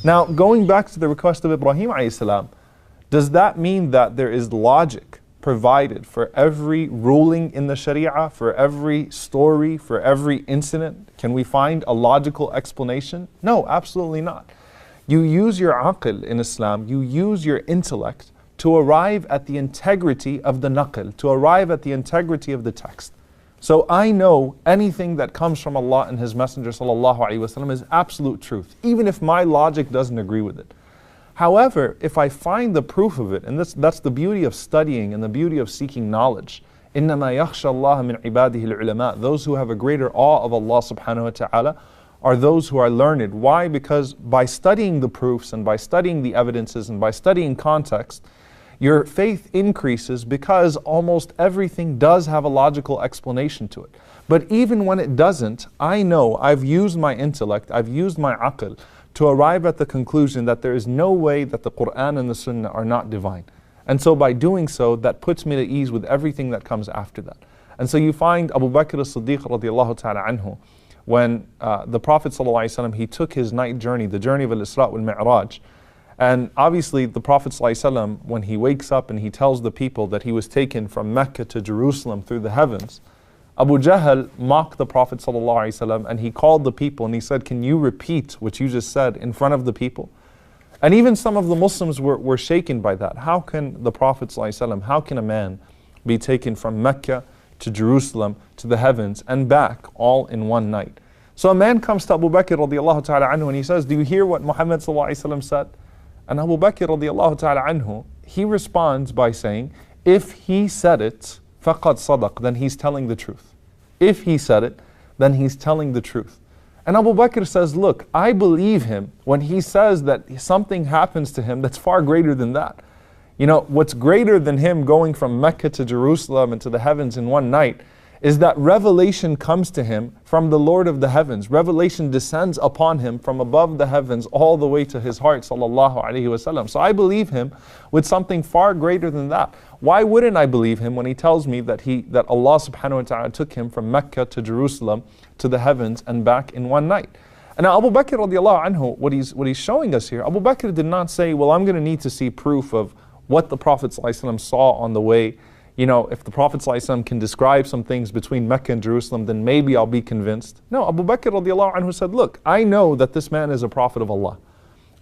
Now, going back to the request of Ibrahim alayhi salam, does that mean that there is logic provided for every ruling in the Sharia, for every story, for every incident? Can we find a logical explanation? No, absolutely not. You use your aql in Islam, you use your intellect to arrive at the integrity of the naql, to arrive at the integrity of the text. So I know anything that comes from Allah and His Messenger sallallahu alaihi wasallam is absolute truth, even if my logic doesn't agree with it. However, if I find the proof of it, and that's the beauty of studying and the beauty of seeking knowledge, إِنَّمَا يَخْشَى اللَّهَ مِنْ عِبَادِهِ الْعُلَمَاء, those who have a greater awe of Allah subhanahu wa ta'ala are those who are learned. Why? Because by studying the proofs and by studying the evidences and by studying context, your faith increases because almost everything does have a logical explanation to it. But even when it doesn't, I know I've used my intellect, I've used my aql to arrive at the conclusion that there is no way that the Quran and the Sunnah are not divine. And so by doing so, that puts me at ease with everything that comes after that. And so you find Abu Bakr as-Siddiq radiallahu ta'ala anhu, when the Prophet sallallahu alaihi wasallam, he took his night journey, the journey of al-Isra wal-Mi'raj. And obviously the Prophet ﷺ, when he wakes up and he tells the people that he was taken from Mecca to Jerusalem through the heavens, Abu Jahl mocked the Prophet ﷺ and he called the people and he said, can you repeat what you just said in front of the people? And even some of the Muslims were shaken by that. How can the Prophet ﷺ, how can a man be taken from Mecca to Jerusalem to the heavens and back all in one night? So a man comes to Abu Bakr radiallahu ta'ala anhu and he says, do you hear what Muhammad ﷺ said? And Abu Bakr radiallahu ta'ala anhu, he responds by saying, if he said it, فَقَدْ صَدَقْ, then he's telling the truth. If he said it, then he's telling the truth. And Abu Bakr says, look, I believe him when he says that something happens to him that's far greater than that. You know, what's greater than him going from Mecca to Jerusalem and to the heavens in one night is that revelation comes to him from the Lord of the heavens. Revelation descends upon him from above the heavens all the way to his heart, sallallahu alaihi wasallam. So I believe him with something far greater than that. Why wouldn't I believe him when he tells me that Allah subhanahu wa ta'ala took him from Mecca to Jerusalem to the heavens and back in one night? And now Abu Bakr radiallahu anhu, what he's showing us here, Abu Bakr did not say, well, I'm going to need to see proof of what the Prophet ﷺ saw on the way. You know, if the Prophet ﷺ can describe some things between Mecca and Jerusalem, then maybe I'll be convinced. No, Abu Bakr radiallahu anhu said, look, I know that this man is a prophet of Allah.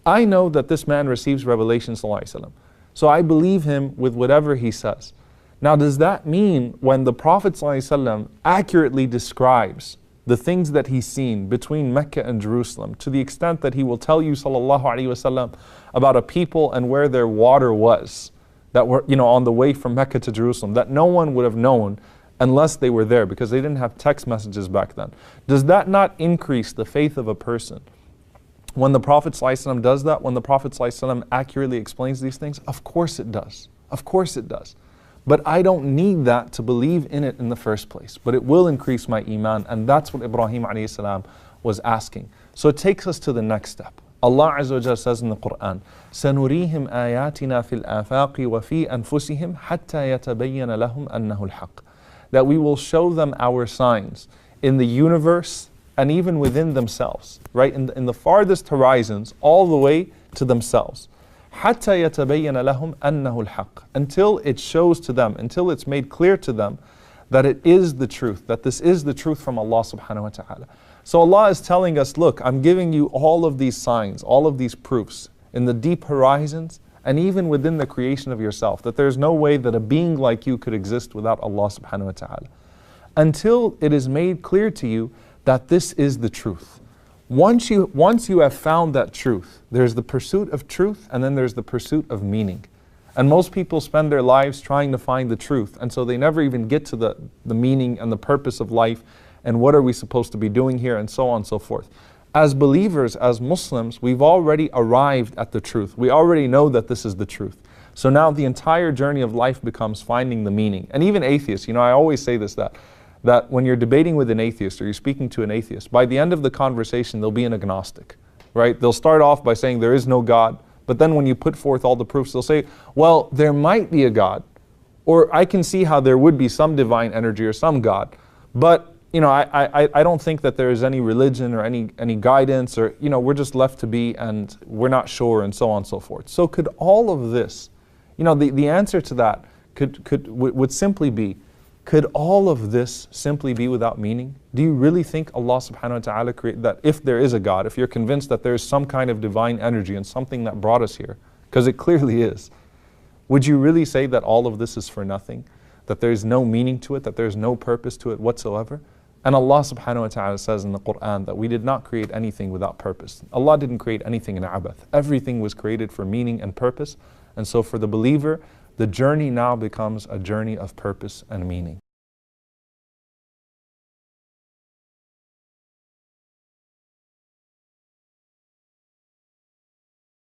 I know that this man receives revelation sallallahu alaihi wasallam. So I believe him with whatever he says. Now, does that mean when the Prophet ﷺ accurately describes the things that he's seen between Mecca and Jerusalem, to the extent that he will tell you sallallahu alaihi wasallam about a people and where their water was, that were, you know, on the way from Mecca to Jerusalem, that no one would have known unless they were there, because they didn't have text messages back then. Does that not increase the faith of a person when the Prophet ﷺ does that, when the Prophet ﷺ accurately explains these things? Of course it does. Of course it does. But I don't need that to believe in it in the first place. But it will increase my iman, and that's what Ibrahim alayhi salam was asking. So it takes us to the next step. Allah Azza wa Jalla says in the Quran, سَنُرِيهِمْ آيَاتِنَا فِي الْآفَاقِ وَفِي أَنفُسِهِمْ حَتَّى يَتَبَيَّنَ لَهُمْ أَنَّهُ الْحَقِّ. That we will show them our signs in the universe and even within themselves, right? In the farthest horizons, all the way to themselves. حَتَّى يَتَبَيَّنَ لَهُمْ أَنَّهُ الْحَقِّ. Until it shows to them, until it's made clear to them that it is the truth, that this is the truth from Allah subhanahu wa ta'ala. So Allah is telling us, look, I'm giving you all of these signs, all of these proofs in the deep horizons and even within the creation of yourself, that there's no way that a being like you could exist without Allah subhanahu wa ta'ala. Until it is made clear to you that this is the truth. Once you have found that truth, there's the pursuit of truth and then there's the pursuit of meaning. And most people spend their lives trying to find the truth, and so they never even get to the meaning and the purpose of life and what are we supposed to be doing here and so on and so forth. As believers, as Muslims, we've already arrived at the truth. We already know that this is the truth. So now the entire journey of life becomes finding the meaning. And even atheists, I always say this, that when you're debating with an atheist or you're speaking to an atheist, by the end of the conversation, they'll be an agnostic, right? They'll start off by saying there is no God, but then when you put forth all the proofs, they'll say, well, there might be a God, or I can see how there would be some divine energy or some God, but I don't think that there is any religion or any guidance, or, we're just left to be and we're not sure, and so on and so forth. So could all of this, the answer to that would simply be, could all of this simply be without meaning? Do you really think Allah subhanahu wa ta'ala created that? If there is a God, if you're convinced that there is some kind of divine energy and something that brought us here, because it clearly is, would you really say that all of this is for nothing? That there's no meaning to it, that there's no purpose to it whatsoever? And Allah subhanahu wa ta'ala says in the Quran that we did not create anything without purpose. Allah didn't create anything in abath. Everything was created for meaning and purpose. And so for the believer, the journey now becomes a journey of purpose and meaning.